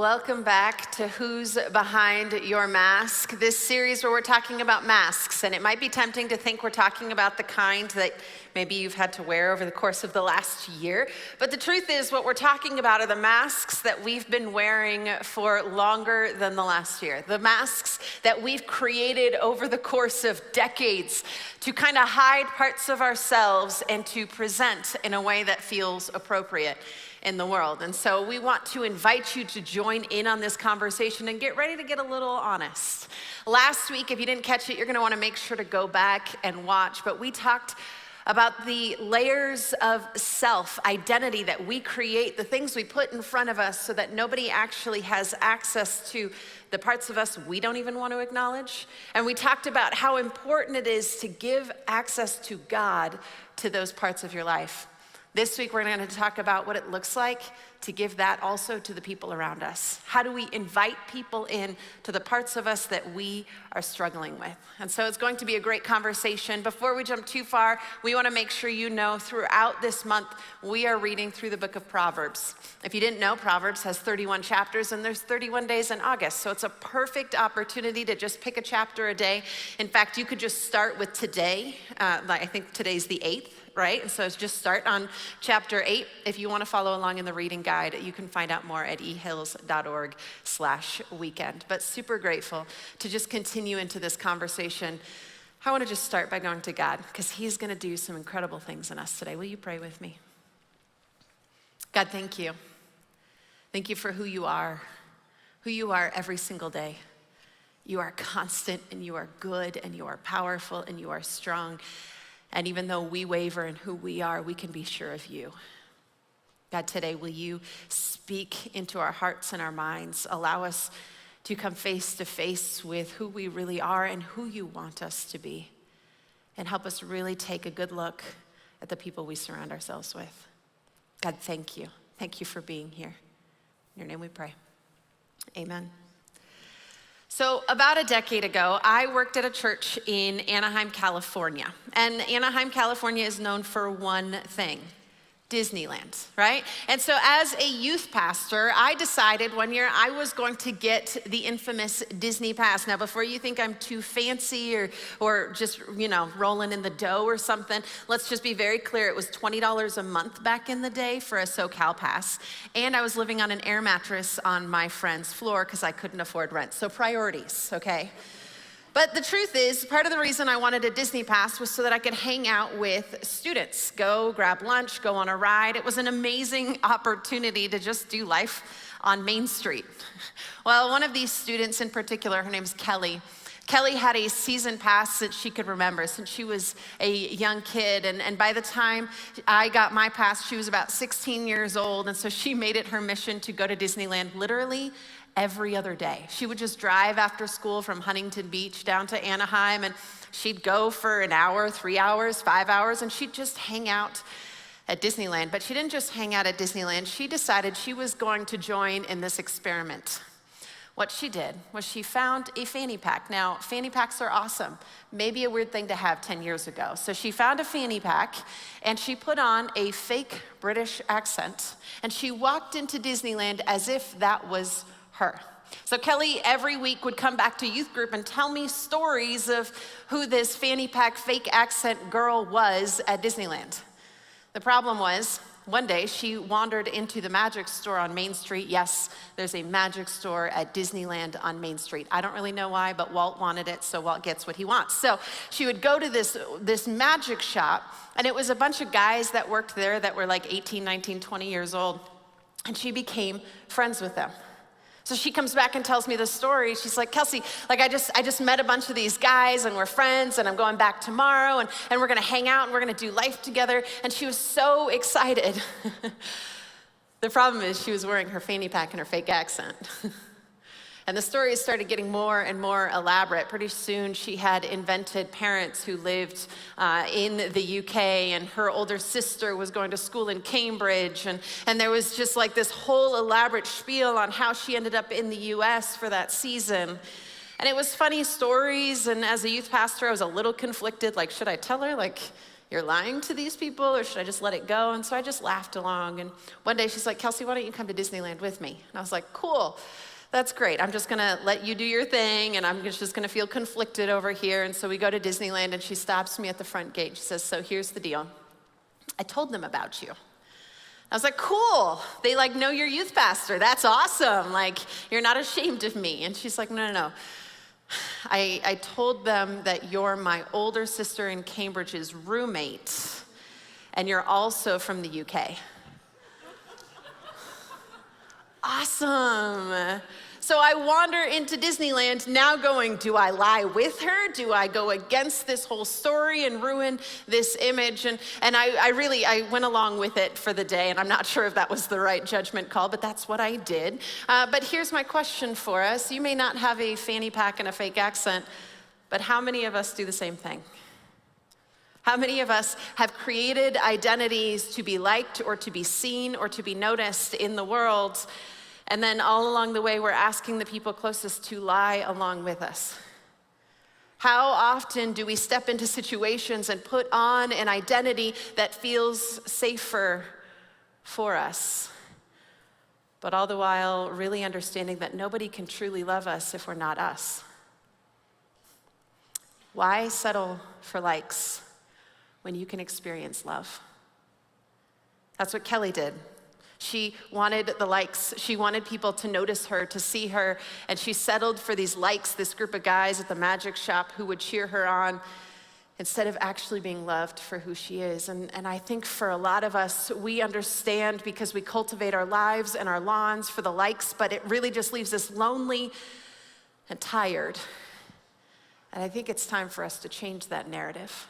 Welcome back to Who's Behind Your Mask, this series where we're talking about masks. And it might be tempting to think we're talking about the kind that maybe you've had to wear over the course of the last year. But the truth is, what we're talking about are the masks that we've been wearing for longer than the last year. The masks that we've created over the course of decades to kind of hide parts of ourselves and to present in a way that feels appropriate in the world. And so we want to invite you to join in on this conversation and get ready to get a little honest. Last week, if you didn't catch it, you're gonna wanna make sure to go back and watch, but we talked about the layers of self-identity that we create, the things we put in front of us so that nobody actually has access to the parts of us we don't even want to acknowledge. And we talked about how important it is to give access to God to those parts of your life. This week, we're going to talk about what it looks like to give that also to the people around us. How do we invite people in to the parts of us that we are struggling with? And so it's going to be a great conversation. Before we jump too far, we want to make sure you know throughout this month, we are reading through the book of Proverbs. If you didn't know, Proverbs has 31 chapters and there's 31 days in August. So it's a perfect opportunity to just pick a chapter a day. In fact, you could just start with today. I think today's the 8th. Right? And so just start on chapter 8. If you want to follow along in the reading guide, you can find out more at ehills.org/weekend. But super grateful to just continue into this conversation. I want to just start by going to God because he's going to do some incredible things in us today. Will you pray with me? God, thank you. Thank you for who you are every single day. You are constant and you are good and you are powerful and you are strong. And even though we waver in who we are, we can be sure of you. God, today, will you speak into our hearts and our minds? Allow us to come face to face with who we really are and who you want us to be. And help us really take a good look at the people we surround ourselves with. God, thank you. Thank you for being here. In your name we pray. Amen. So about a decade ago, I worked at a church in Anaheim, California. And Anaheim, California is known for one thing, Disneyland, right? And so as a youth pastor, I decided one year I was going to get the infamous Disney pass. Now, before you think I'm too fancy or just, rolling in the dough or something, let's just be very clear. It was $20 a month back in the day for a SoCal pass. And I was living on an air mattress on my friend's floor because I couldn't afford rent. So priorities, okay? But the truth is, part of the reason I wanted a Disney pass was so that I could hang out with students, go grab lunch, go on a ride. It was an amazing opportunity to just do life on Main Street. Well, one of these students in particular, her name's Kelly. Kelly had a season pass that she could remember since she was a young kid. And by the time I got my pass, she was about 16 years old. And so she made it her mission to go to Disneyland literally every other day. She would just drive after school from Huntington Beach down to Anaheim, and she'd go for an hour, 3 hours, 5 hours, and she'd just hang out at Disneyland. But she didn't just hang out at Disneyland. She decided she was going to join in this experiment. What she did was she found a fanny pack. Now, fanny packs are awesome. Maybe a weird thing to have 10 years ago. So she found a fanny pack and she put on a fake British accent and she walked into Disneyland as if that was her. So Kelly every week would come back to youth group and tell me stories of who this fanny pack fake accent girl was at Disneyland. The problem was, one day she wandered into the magic store on Main Street. Yes, there's a magic store at Disneyland on Main Street. I don't really know why, but Walt wanted it, so Walt gets what he wants. So she would go to this magic shop, and it was a bunch of guys that worked there that were like 18, 19, 20 years old, and she became friends with them. So she comes back and tells me the story. She's like, Kelsey, I just met a bunch of these guys and we're friends and I'm going back tomorrow and we're gonna hang out and we're gonna do life together. And she was so excited. The problem is she was wearing her fanny pack and her fake accent. And the stories started getting more and more elaborate. Pretty soon she had invented parents who lived in the UK, and her older sister was going to school in Cambridge. And there was just like this whole elaborate spiel on how she ended up in the US for that season. And it was funny stories, and as a youth pastor, I was a little conflicted, like, should I tell her? Like, you're lying to these people, or should I just let it go? And so I just laughed along. And one day she's like, Kelsey, why don't you come to Disneyland with me? And I was like, cool. That's great. I'm just gonna let you do your thing, and I'm just gonna feel conflicted over here. And so we go to Disneyland, and she stops me at the front gate. She says, so here's the deal. I told them about you. I was like, cool. They know your youth pastor. That's awesome. You're not ashamed of me. And she's like, no. I told them that you're my older sister in Cambridge's roommate, and you're also from the UK. Awesome. So I wander into Disneyland now going, do I lie with her? Do I go against this whole story and ruin this image? And I went along with it for the day, and I'm not sure if that was the right judgment call, but that's what I did. But here's my question for us. You may not have a fanny pack and a fake accent, but how many of us do the same thing? How many of us have created identities to be liked or to be seen or to be noticed in the world? And then all along the way, we're asking the people closest to lie along with us. How often do we step into situations and put on an identity that feels safer for us, but all the while really understanding that nobody can truly love us if we're not us? Why settle for likes when you can experience love? That's what Kelly did. She wanted the likes. She wanted people to notice her, to see her, and she settled for these likes, this group of guys at the magic shop who would cheer her on instead of actually being loved for who she is. And I think for a lot of us, we understand because we cultivate our lives and our lawns for the likes, but it really just leaves us lonely and tired. And I think it's time for us to change that narrative.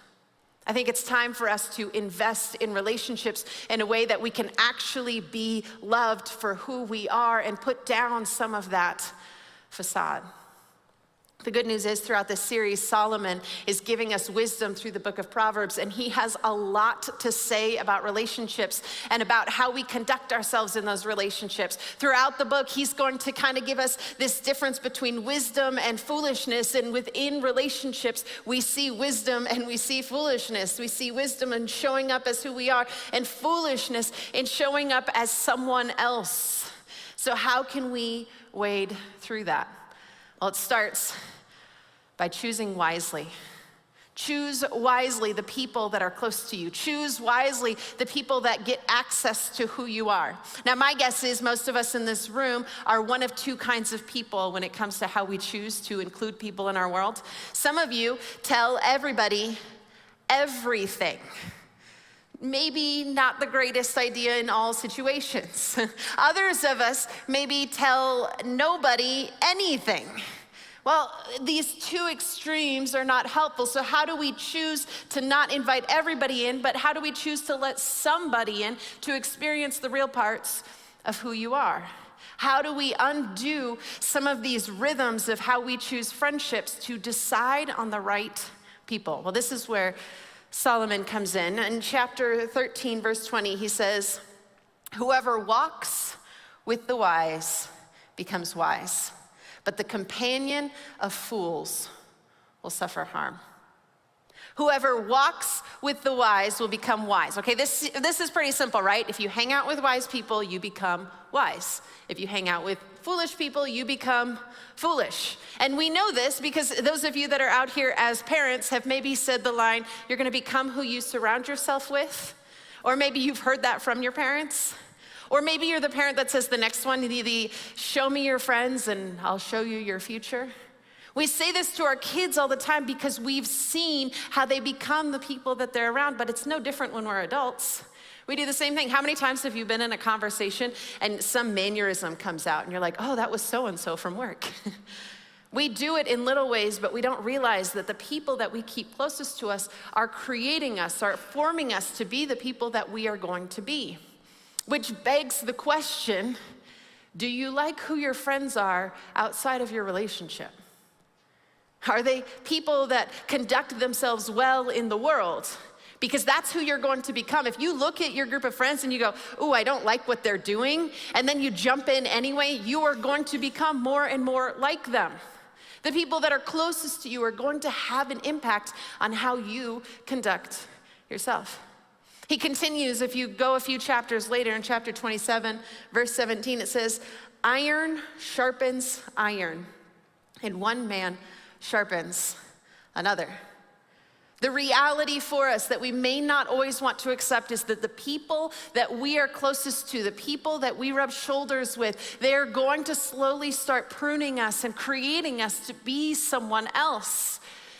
I think it's time for us to invest in relationships in a way that we can actually be loved for who we are and put down some of that facade. The good news is throughout this series, Solomon is giving us wisdom through the book of Proverbs, and he has a lot to say about relationships and about how we conduct ourselves in those relationships. Throughout the book, he's going to kind of give us this difference between wisdom and foolishness, and within relationships, we see wisdom and we see foolishness. We see wisdom in showing up as who we are, and foolishness in showing up as someone else. So how can we wade through that? Well, it starts by choosing wisely. Choose wisely the people that are close to you. Choose wisely the people that get access to who you are. Now, my guess is most of us in this room are one of two kinds of people when it comes to how we choose to include people in our world. Some of you tell everybody everything. Maybe not the greatest idea in all situations. Others of us maybe tell nobody anything. Well, these two extremes are not helpful. So how do we choose to not invite everybody in, but how do we choose to let somebody in to experience the real parts of who you are? How do we undo some of these rhythms of how we choose friendships to decide on the right people? Well, this is where Solomon comes in. In chapter 13, verse 20, he says, "Whoever walks with the wise becomes wise, but the companion of fools will suffer harm." Whoever walks with the wise will become wise. Okay, this is pretty simple, right? If you hang out with wise people, you become wise. If you hang out with foolish people, you become foolish. And we know this because those of you that are out here as parents have maybe said the line, you're gonna become who you surround yourself with. Or maybe you've heard that from your parents. Or maybe you're the parent that says the next one, the show me your friends and I'll show you your future. We say this to our kids all the time because we've seen how they become the people that they're around, but it's no different when we're adults. We do the same thing. How many times have you been in a conversation and some mannerism comes out and you're like, oh, that was so-and-so from work? We do it in little ways, but we don't realize that the people that we keep closest to us are creating us, are forming us to be the people that we are going to be. Which begs the question, do you like who your friends are outside of your relationship? Are they people that conduct themselves well in the world? Because that's who you're going to become. If you look at your group of friends and you go, ooh, I don't like what they're doing, and then you jump in anyway, you are going to become more and more like them. The people that are closest to you are going to have an impact on how you conduct yourself. He continues, if you go a few chapters later in chapter 27, verse 17, it says, iron sharpens iron, and one man sharpens another. The reality for us that we may not always want to accept is that the people that we are closest to, the people that we rub shoulders with, they're going to slowly start pruning us and creating us to be someone else.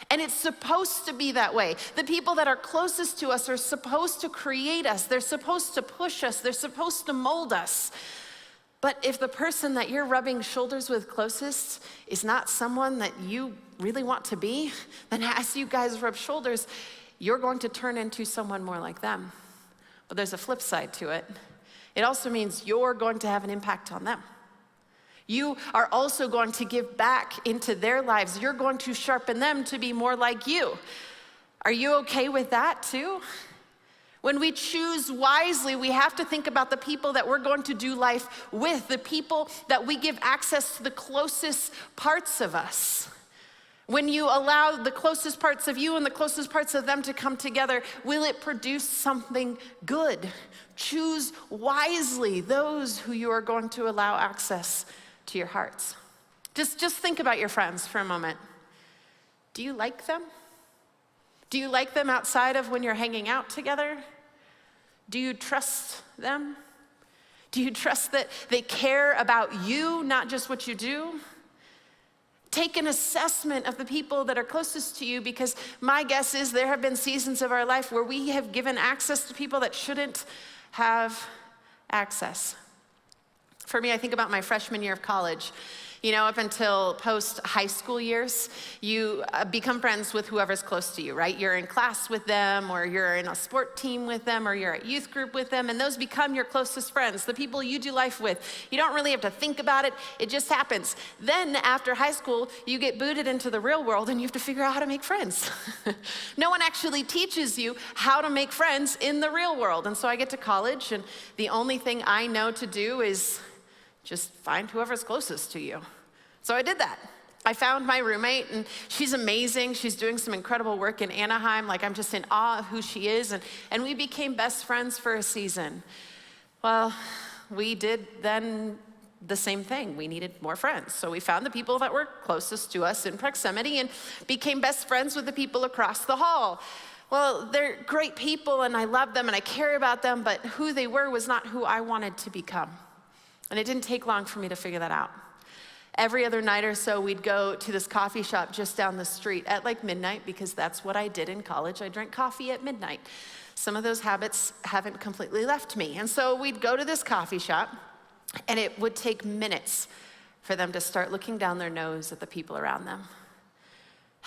And it's supposed to be that way. The people that are closest to us are supposed to create us. They're supposed to push us. They're supposed to mold us. But if the person that you're rubbing shoulders with closest is not someone that you really want to be, then as you guys rub shoulders, you're going to turn into someone more like them. But there's a flip side to it. It also means you're going to have an impact on them. You are also going to give back into their lives. You're going to sharpen them to be more like you. Are you okay with that too? When we choose wisely, we have to think about the people that we're going to do life with, the people that we give access to the closest parts of us. When you allow the closest parts of you and the closest parts of them to come together, will it produce something good? Choose wisely those who you are going to allow access to your hearts. Just think about your friends for a moment. Do you like them? Do you like them outside of when you're hanging out together? Do you trust them? Do you trust that they care about you, not just what you do? Take an assessment of the people that are closest to you, because my guess is there have been seasons of our life where we have given access to people that shouldn't have access. For me, I think about my freshman year of college. You know, up until post-high school years, you become friends with whoever's close to you, right? You're in class with them, or you're in a sport team with them, or you're at youth group with them, and those become your closest friends, the people you do life with. You don't really have to think about it, it just happens. Then after high school, you get booted into the real world and you have to figure out how to make friends. No one actually teaches you how to make friends in the real world. And so I get to college, and the only thing I know to do is just find whoever's closest to you. So I did that. I found my roommate, and she's amazing. She's doing some incredible work in Anaheim. Like, I'm just in awe of who she is. And we became best friends for a season. Well, we did then the same thing. We needed more friends. So we found the people that were closest to us in proximity and became best friends with the people across the hall. Well, they're great people, and I love them, and I care about them, but who they were was not who I wanted to become. And it didn't take long for me to figure that out. Every other night or so, we'd go to this coffee shop just down the street at like midnight, because that's what I did in college. I drank coffee at midnight. Some of those habits haven't completely left me. And so we'd go to this coffee shop, and it would take minutes for them to start looking down their nose at the people around them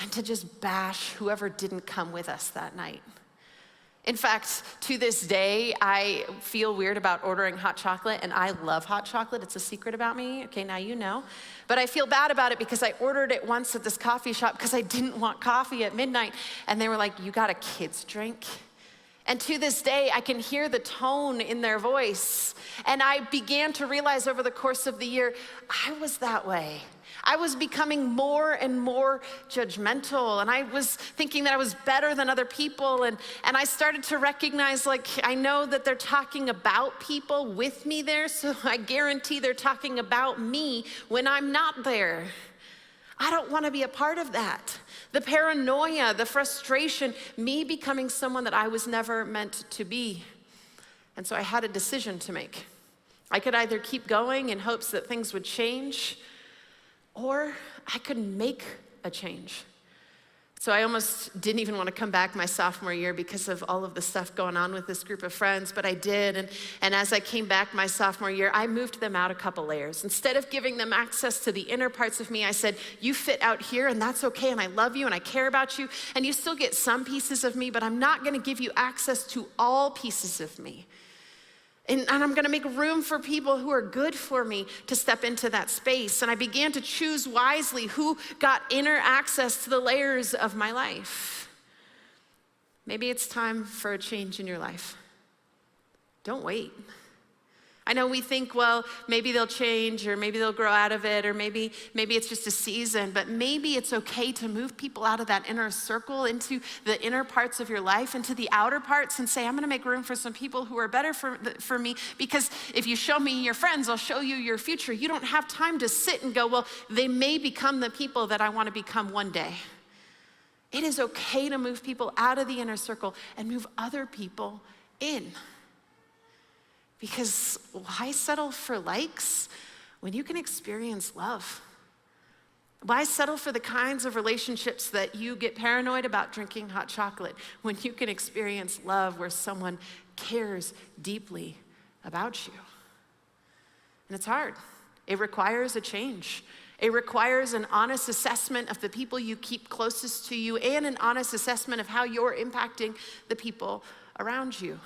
and to just bash whoever didn't come with us that night. In fact, to this day, I feel weird about ordering hot chocolate, and I love hot chocolate. It's a secret about me. Okay, now you know. But I feel bad about it because I ordered it once at this coffee shop because I didn't want coffee at midnight. And they were like, "You got a kid's drink?" And to this day, I can hear the tone in their voice. And I began to realize over the course of the year, I was that way. I was becoming more and more judgmental, and I was thinking that I was better than other people, and I started to recognize, like, I know that they're talking about people with me there, so I guarantee they're talking about me when I'm not there. I don't want to be a part of that. The paranoia, the frustration, me becoming someone that I was never meant to be. And so I had a decision to make. I could either keep going in hopes that things would change, or I could make a change. So I almost didn't even want to come back my sophomore year because of all of the stuff going on with this group of friends, but I did. And as I came back my sophomore year, I moved them out a couple layers. Instead of giving them access to the inner parts of me, I said, "You fit out here, and that's okay, and I love you, and I care about you, and you still get some pieces of me, but I'm not going to give you access to all pieces of me. And I'm gonna make room for people who are good for me to step into that space." And I began to choose wisely who got inner access to the layers of my life. Maybe it's time for a change in your life. Don't wait. I know we think, well, maybe they'll change, or maybe they'll grow out of it, or maybe it's just a season, but maybe it's okay to move people out of that inner circle into the inner parts of your life, into the outer parts, and say, I'm gonna make room for some people who are better for me, because if you show me your friends, I'll show you your future. You don't have time to sit and go, well, they may become the people that I wanna become one day. It is okay to move people out of the inner circle and move other people in. Because why settle for likes when you can experience love? Why settle for the kinds of relationships that you get paranoid about drinking hot chocolate when you can experience love where someone cares deeply about you? And it's hard. It requires a change. It requires an honest assessment of the people you keep closest to you and an honest assessment of how you're impacting the people around you.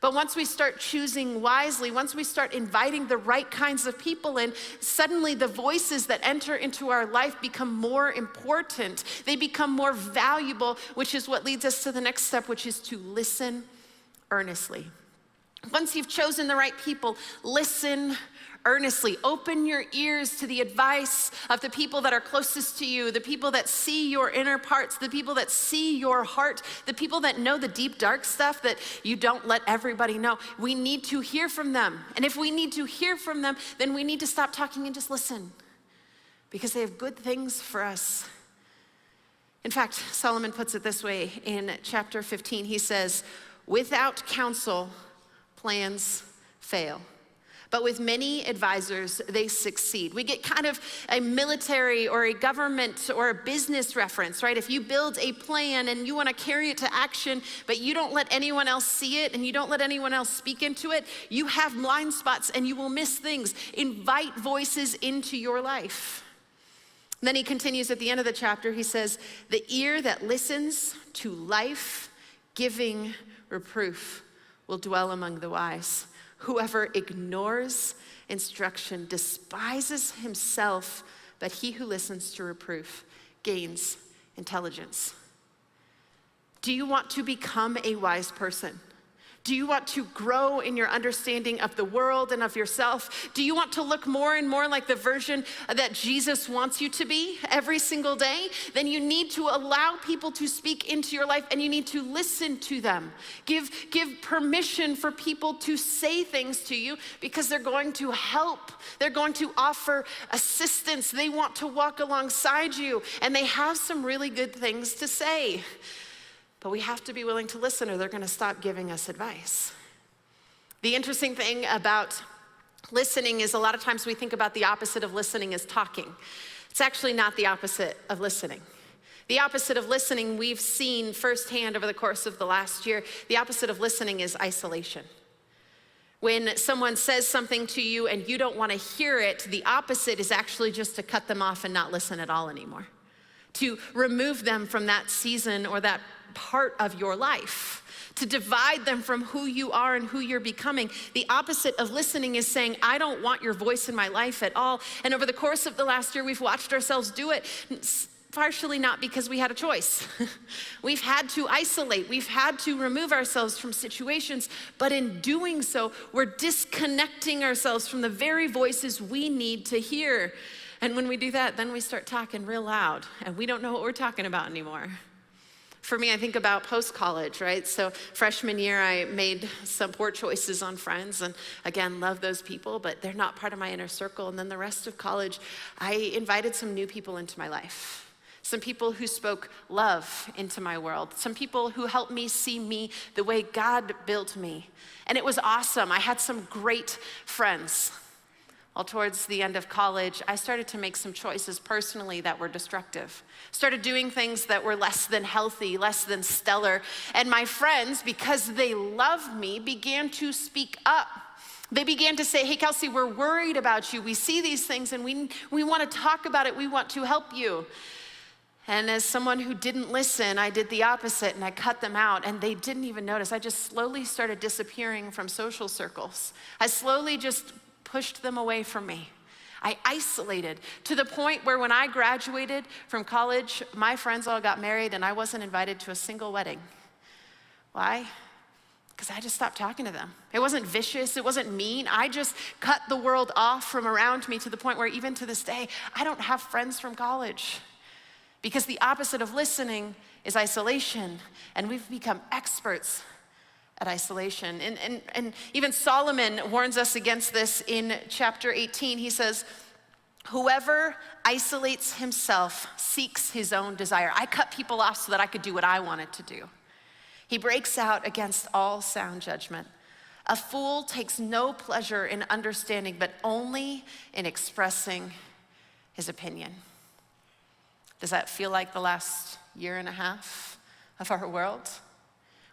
But once we start choosing wisely, once we start inviting the right kinds of people in, suddenly the voices that enter into our life become more important. They become more valuable, which is what leads us to the next step, which is to listen earnestly. Once you've chosen the right people, listen earnestly. Open your ears to the advice of the people that are closest to you, the people that see your inner parts, the people that see your heart, the people that know the deep, dark stuff that you don't let everybody know. We need to hear from them. And if we need to hear from them, then we need to stop talking and just listen, because they have good things for us. In fact, Solomon puts it this way in chapter 15. He says, without counsel, plans fail, but with many advisors, they succeed. We get kind of a military or a government or a business reference, right? If you build a plan and you want to carry it to action, but you don't let anyone else see it and you don't let anyone else speak into it, you have blind spots and you will miss things. Invite voices into your life. And then he continues at the end of the chapter, he says, the ear that listens to life-giving reproof will dwell among the wise. Whoever ignores instruction despises himself, but he who listens to reproof gains intelligence. Do you want to become a wise person? Do you want to grow in your understanding of the world and of yourself? Do you want to look more and more like the version that Jesus wants you to be every single day? Then you need to allow people to speak into your life, and you need to listen to them. Give permission for people to say things to you, because they're going to help. They're going to offer assistance. They want to walk alongside you, and they have some really good things to say. But we have to be willing to listen, or they're going to stop giving us advice. The interesting thing about listening is a lot of times we think about the opposite of listening as talking. It's actually not the opposite of listening. The opposite of listening, we've seen firsthand over the course of the last year, the opposite of listening is isolation. When someone says something to you and you don't want to hear it, the opposite is actually just to cut them off and not listen at all anymore. To remove them from that season or that part of your life, to divide them from who you are and who you're becoming. The opposite of listening is saying, I don't want your voice in my life at all. And over the course of the last year, we've watched ourselves do it, partially not because we had a choice. We've had to isolate. We've had to remove ourselves from situations, but in doing so, we're disconnecting ourselves from the very voices we need to hear. And when we do that, then we start talking real loud, and we don't know what we're talking about anymore. For me, I think about post-college, right? So freshman year, I made some poor choices on friends, and again, love those people, but they're not part of my inner circle. And then the rest of college, I invited some new people into my life. Some people who spoke love into my world. Some people who helped me see me the way God built me. And it was awesome. I had some great friends. Well, towards the end of college, I started to make some choices personally that were destructive. Started doing things that were less than healthy, less than stellar. And my friends, because they loved me, began to speak up. They began to say, hey, Kelsey, we're worried about you. We see these things and we want to talk about it. We want to help you. And as someone who didn't listen, I did the opposite and I cut them out, and they didn't even notice. I just slowly started disappearing from social circles. I slowly just pushed them away from me. I isolated to the point where when I graduated from college, my friends all got married and I wasn't invited to a single wedding. Why? because I just stopped talking to them. It wasn't vicious, it wasn't mean. I just cut the world off from around me to the point where even to this day, I don't have friends from college. Because the opposite of listening is isolation, and we've become experts at isolation. And even Solomon warns us against this in chapter 18. He says, whoever isolates himself seeks his own desire. I cut people off so that I could do what I wanted to do. He breaks out against all sound judgment. A fool takes no pleasure in understanding, but only in expressing his opinion. Does that feel like the last year and a half of our world?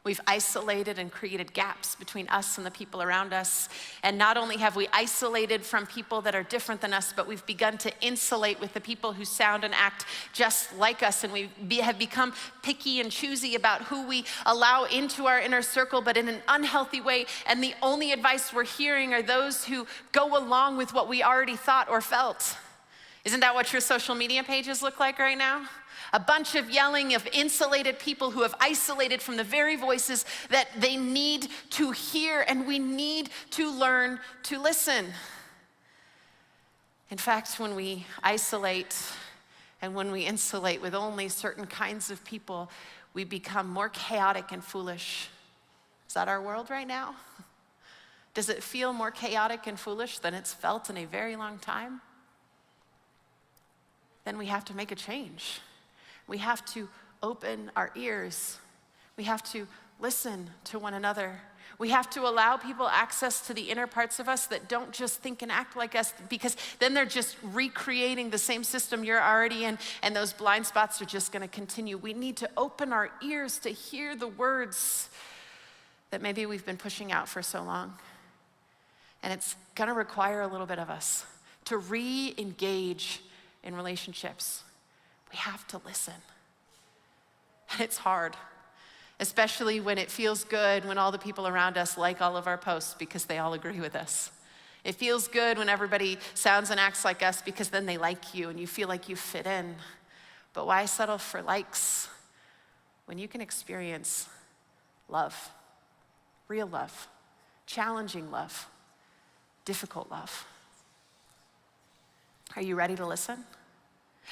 We've isolated and created gaps between us and the people around us. And not only have we isolated from people that are different than us, but we've begun to insulate with the people who sound and act just like us. And we have become picky and choosy about who we allow into our inner circle, but in an unhealthy way. And the only advice we're hearing are those who go along with what we already thought or felt. Isn't that what your social media pages look like right now? A bunch of yelling of insulated people who have isolated from the very voices that they need to hear, and we need to learn to listen. In fact, when we isolate and when we insulate with only certain kinds of people, we become more chaotic and foolish. Is that our world right now? Does it feel more chaotic and foolish than it's felt in a very long time? Then we have to make a change. We have to open our ears. We have to listen to one another. We have to allow people access to the inner parts of us that don't just think and act like us, because then they're just recreating the same system you're already in, and those blind spots are just gonna continue. We need to open our ears to hear the words that maybe we've been pushing out for so long. And it's gonna require a little bit of us to re-engage in relationships. We have to listen. And it's hard, especially when it feels good when all the people around us like all of our posts because they all agree with us. It feels good when everybody sounds and acts like us because then they like you and you feel like you fit in. But why settle for likes when you can experience love, real love, challenging love, difficult love? Are you ready to listen?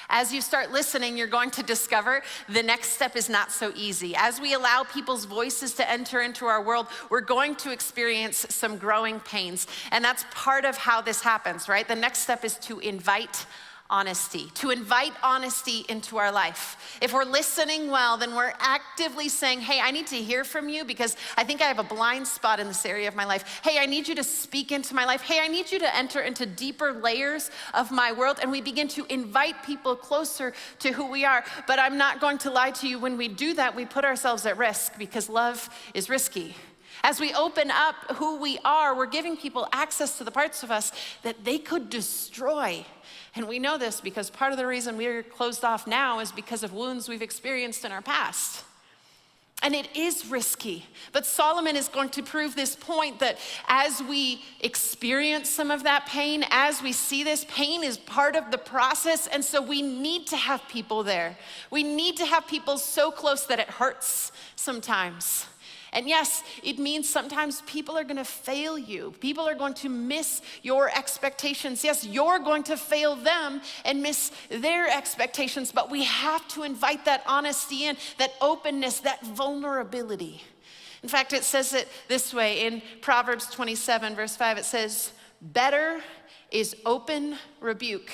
As you start listening, you're going to discover the next step is not so easy. As we allow people's voices to enter into our world, we're going to experience some growing pains. And that's part of how this happens, right? The next step is to invite honesty into our life. If we're listening well, then we're actively saying, hey, I need to hear from you because I think I have a blind spot in this area of my life. Hey, I need you to speak into my life. Hey, I need you to enter into deeper layers of my world. And we begin to invite people closer to who we are. But I'm not going to lie to you, when we do that, we put ourselves at risk because love is risky. As we open up who we are, we're giving people access to the parts of us that they could destroy. And we know this because part of the reason we're closed off now is because of wounds we've experienced in our past. And it is risky. But Solomon is going to prove this point that as we experience some of that pain, as we see this, pain is part of the process. And so we need to have people there. We need to have people so close that it hurts sometimes. And yes, it means sometimes people are gonna fail you. People are going to miss your expectations. Yes, you're going to fail them and miss their expectations, but we have to invite that honesty in, that openness, that vulnerability. In fact, it says it this way in Proverbs 27, verse 5, it says, better is open rebuke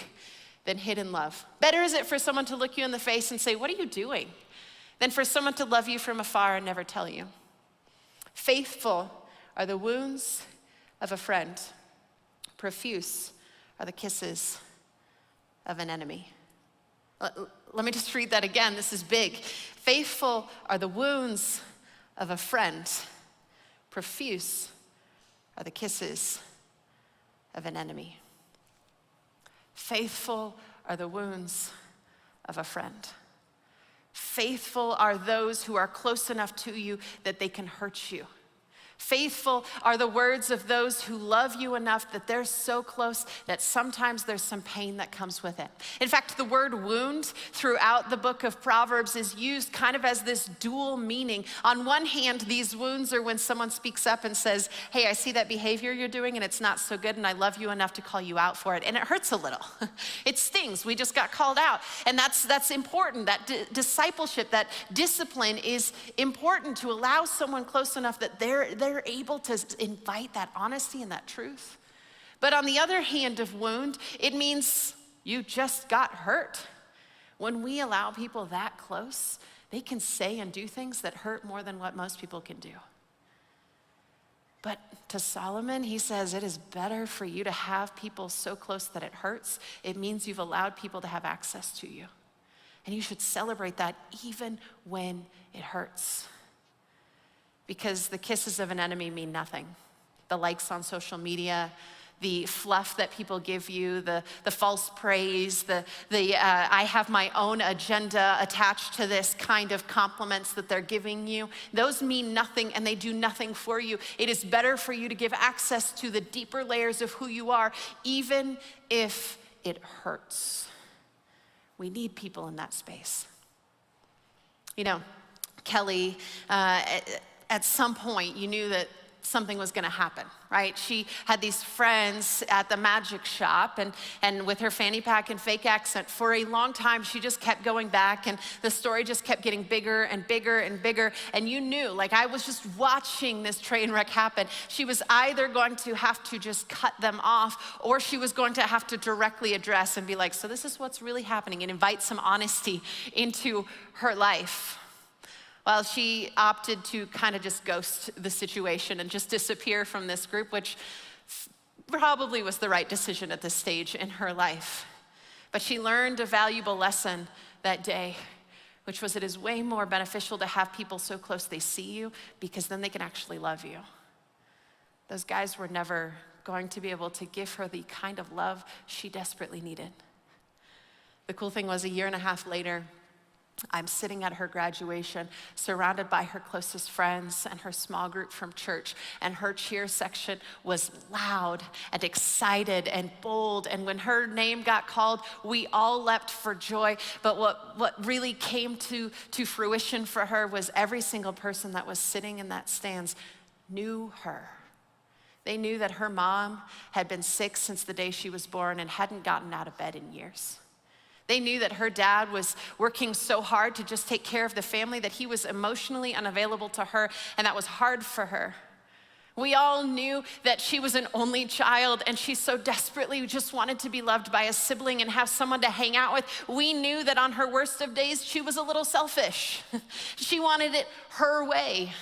than hidden love. Better is it for someone to look you in the face and say, what are you doing? Than for someone to love you from afar and never tell you. Faithful are the wounds of a friend. Profuse are the kisses of an enemy. Let me just read that again. This is big. Faithful are the wounds of a friend. Profuse are the kisses of an enemy. Faithful are the wounds of a friend. Faithful are those who are close enough to you that they can hurt you. Faithful are the words of those who love you enough that they're so close that sometimes there's some pain that comes with it. In fact, the word wound throughout the book of Proverbs is used kind of as this dual meaning. On one hand, these wounds are when someone speaks up and says, hey, I see that behavior you're doing and it's not so good and I love you enough to call you out for it. And it hurts a little. It stings. We just got called out. And that's important. That discipleship, that discipline is important to allow someone close enough that they're able to invite that honesty and that truth. But on the other hand of wound, it means you just got hurt. When we allow people that close, they can say and do things that hurt more than what most people can do. But to Solomon, he says, it is better for you to have people so close that it hurts. It means you've allowed people to have access to you. And you should celebrate that even when it hurts. Because the kisses of an enemy mean nothing. The likes on social media, the fluff that people give you, the false praise, the I have my own agenda attached to this kind of compliments that they're giving you, those mean nothing and they do nothing for you. It is better for you to give access to the deeper layers of who you are, even if it hurts. We need people in that space. You know, Kelly, at some point, you knew that something was gonna happen, right? She had these friends at the magic shop and with her fanny pack and fake accent, for a long time, she just kept going back and the story just kept getting bigger and bigger and bigger. And you knew, like I was just watching this train wreck happen. She was either going to have to just cut them off or she was going to have to directly address and be like, so this is what's really happening, and invite some honesty into her life. Well, she opted to kind of just ghost the situation and just disappear from this group, which probably was the right decision at this stage in her life. But she learned a valuable lesson that day, which was it is way more beneficial to have people so close they see you, because then they can actually love you. Those guys were never going to be able to give her the kind of love she desperately needed. The cool thing was, a year and a half later, I'm sitting at her graduation, surrounded by her closest friends and her small group from church, and her cheer section was loud and excited and bold, and when her name got called, we all leapt for joy. But what really came to fruition for her was every single person that was sitting in that stands knew her. They knew that her mom had been sick since the day she was born and hadn't gotten out of bed in years. They knew that her dad was working so hard to just take care of the family that he was emotionally unavailable to her, and that was hard for her. We all knew that she was an only child and she so desperately just wanted to be loved by a sibling and have someone to hang out with. We knew that on her worst of days, she was a little selfish. She wanted it her way.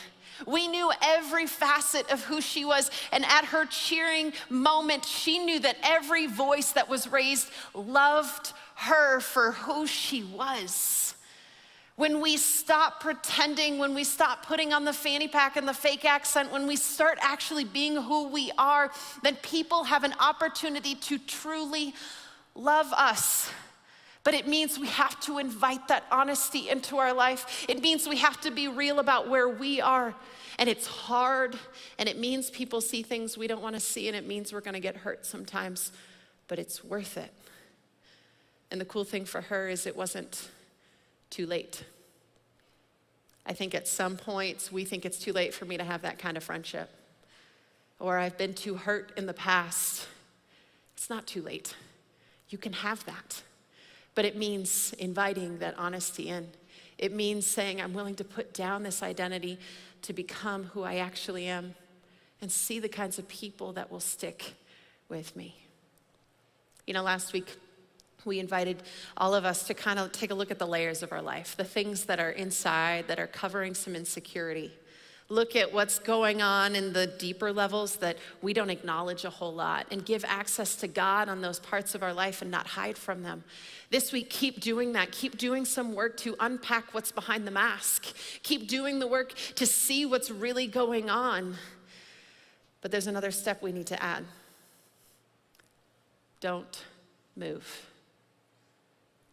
We knew every facet of who she was, and at her cheering moment, she knew that every voice that was raised loved her for who she was. When we stop pretending, when we stop putting on the fanny pack and the fake accent, when we start actually being who we are, then people have an opportunity to truly love us. But it means we have to invite that honesty into our life. It means we have to be real about where we are. And it's hard, and it means people see things we don't want to see, and it means we're going to get hurt sometimes, but it's worth it. And the cool thing for her is it wasn't too late. I think at some points we think it's too late for me to have that kind of friendship, or I've been too hurt in the past. It's not too late. You can have that. But it means inviting that honesty in. It means saying, I'm willing to put down this identity to become who I actually am and see the kinds of people that will stick with me. You know, last week, we invited all of us to kind of take a look at the layers of our life, the things that are inside that are covering some insecurity. Look at what's going on in the deeper levels that we don't acknowledge a whole lot, and give access to God on those parts of our life and not hide from them. This week, keep doing that. Keep doing some work to unpack what's behind the mask. Keep doing the work to see what's really going on. But there's another step we need to add. Don't move.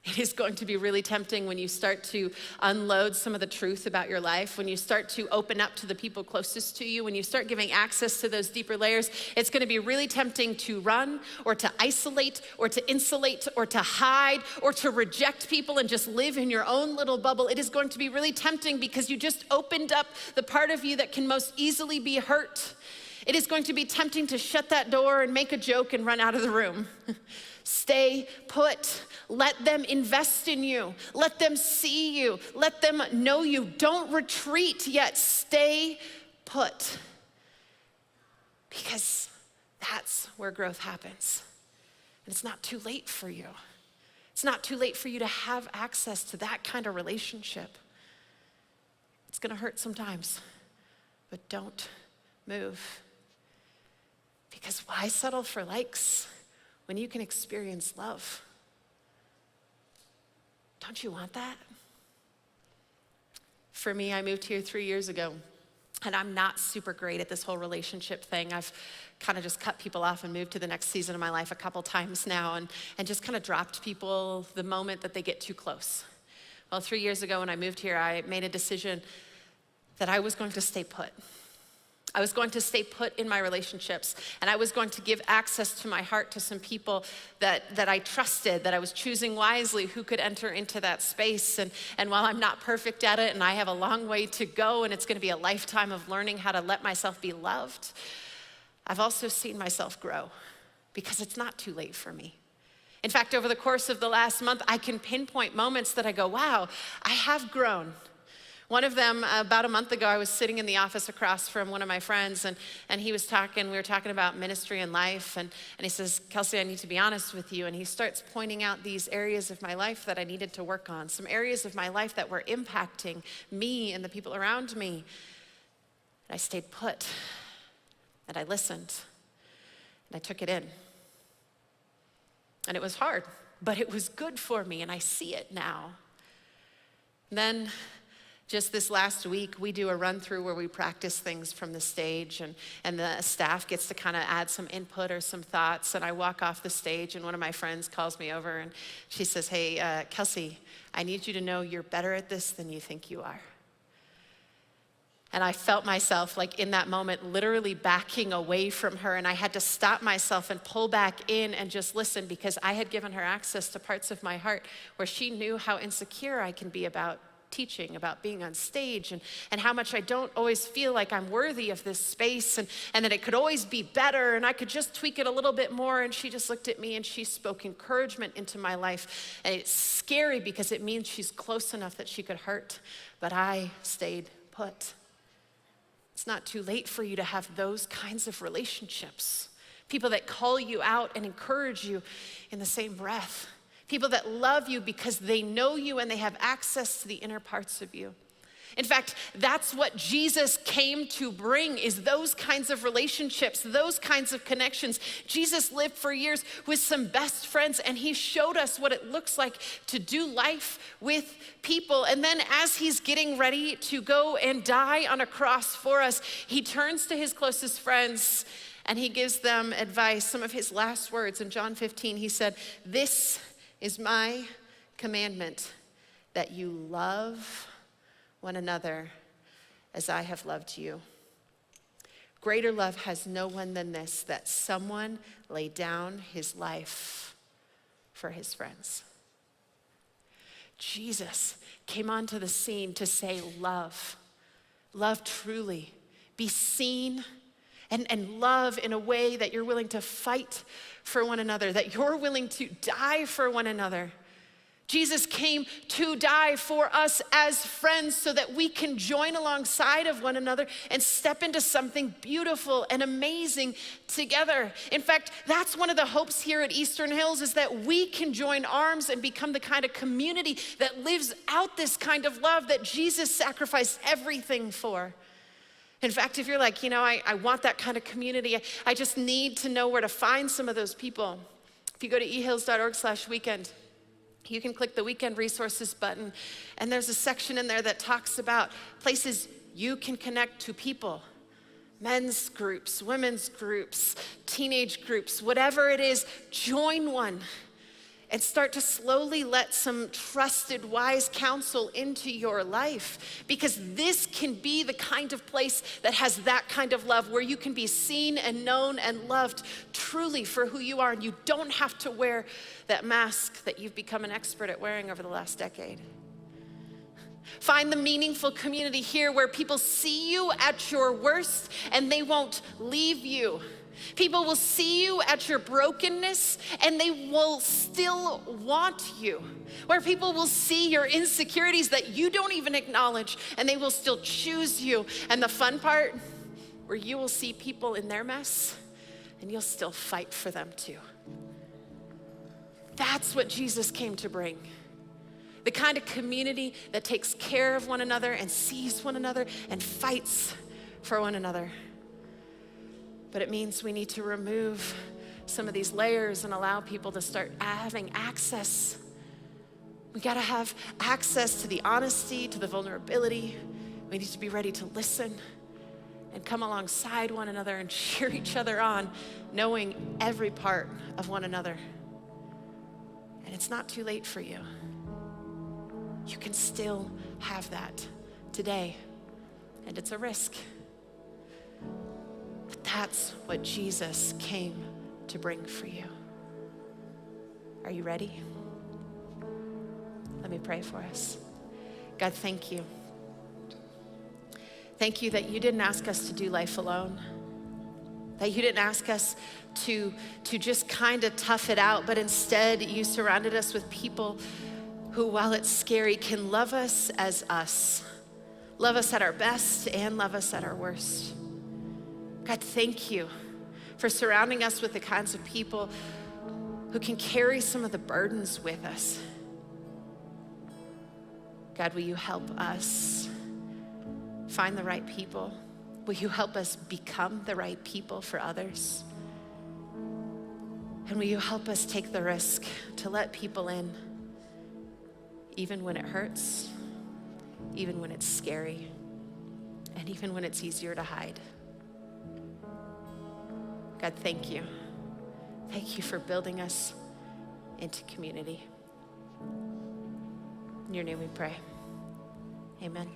It is going to be really tempting when you start to unload some of the truth about your life, when you start to open up to the people closest to you, when you start giving access to those deeper layers. It's going to be really tempting to run or to isolate or to insulate or to hide or to reject people and just live in your own little bubble. It is going to be really tempting because you just opened up the part of you that can most easily be hurt. It is going to be tempting to shut that door and make a joke and run out of the room. Stay put. Let them invest in you. Let them see you. Let them know you. Don't retreat yet. Stay put. Because that's where growth happens. And it's not too late for you. It's not too late for you to have access to that kind of relationship. It's going to hurt sometimes, but don't move. Because why settle for likes when you can experience love? Don't you want that? For me, I moved here 3 years ago, and I'm not super great at this whole relationship thing. I've kind of just cut people off and moved to the next season of my life a couple times now, and just kind of dropped people the moment that they get too close. Well, 3 years ago when I moved here, I made a decision that I was going to stay put. I was going to stay put in my relationships, and I was going to give access to my heart to some people that I trusted, that I was choosing wisely who could enter into that space. And while I'm not perfect at it, and I have a long way to go, and it's going to be a lifetime of learning how to let myself be loved, I've also seen myself grow because it's not too late for me. In fact, over the course of the last month, I can pinpoint moments that I go, wow, I have grown. One of them, about a month ago, I was sitting in the office across from one of my friends, and he was talking, we were talking about ministry and life, and he says, Kelsey, I need to be honest with you. And he starts pointing out these areas of my life that I needed to work on, some areas of my life that were impacting me and the people around me. And I stayed put, and I listened, and I took it in. And it was hard, but it was good for me, and I see it now. And then, just this last week, we do a run through where we practice things from the stage, and the staff gets to kind of add some input or some thoughts. And I walk off the stage, and one of my friends calls me over, and she says, hey, Kelsey, I need you to know you're better at this than you think you are. And I felt myself, like in that moment, literally backing away from her, and I had to stop myself and pull back in and just listen, because I had given her access to parts of my heart where she knew how insecure I can be about teaching, about being on stage, and how much I don't always feel like I'm worthy of this space, and that it could always be better, and I could just tweak it a little bit more. And she just looked at me and she spoke encouragement into my life. And it's scary because it means she's close enough that she could hurt, but I stayed put. It's not too late for you to have those kinds of relationships. People that call you out and encourage you in the same breath. People that love you because they know you and they have access to the inner parts of you. In fact, that's what Jesus came to bring, is those kinds of relationships, those kinds of connections. Jesus lived for years with some best friends, and he showed us what it looks like to do life with people. And then as he's getting ready to go and die on a cross for us, he turns to his closest friends and he gives them advice. Some of his last words in John 15, he said, "This is my commandment, that you love one another as I have loved you. Greater love has no one than this, that someone lay down his life for his friends." Jesus came onto the scene to say love. Love truly. Be seen and love in a way that you're willing to fight for one another, that you're willing to die for one another. Jesus came to die for us as friends so that we can join alongside of one another and step into something beautiful and amazing together. In fact, that's one of the hopes here at Eastern Hills, is that we can join arms and become the kind of community that lives out this kind of love that Jesus sacrificed everything for. In fact, if you're like, I want that kind of community, I just need to know where to find some of those people. If you go to ehills.org/weekend, you can click the weekend resources button, and there's a section in there that talks about places you can connect to people. Men's groups, women's groups, teenage groups, whatever it is, join one. and start to slowly let some trusted, wise counsel into your life, because this can be the kind of place that has that kind of love where you can be seen and known and loved truly for who you are, and you don't have to wear that mask that you've become an expert at wearing over the last decade. Find the meaningful community here where people see you at your worst and they won't leave you. People will see you at your brokenness and they will still want you. Where people will see your insecurities that you don't even acknowledge and they will still choose you. And the fun part, where you will see people in their mess and you'll still fight for them too. That's what Jesus came to bring. The kind of community that takes care of one another and sees one another and fights for one another. But it means we need to remove some of these layers and allow people to start having access. We gotta have access to the honesty, to the vulnerability. We need to be ready to listen and come alongside one another and cheer each other on, knowing every part of one another. And it's not too late for you. You can still have that today, and it's a risk. But that's what Jesus came to bring for you. Are you ready? Let me pray for us. God, thank you. Thank you that you didn't ask us to do life alone, that you didn't ask us to just kind of tough it out, but instead you surrounded us with people who, while it's scary, can love us as us. Love us at our best and love us at our worst. God, thank you for surrounding us with the kinds of people who can carry some of the burdens with us. God, will you help us find the right people? Will you help us become the right people for others? And will you help us take the risk to let people in, even when it hurts, even when it's scary, and even when it's easier to hide? God, thank you. Thank you for building us into community. In your name we pray. Amen.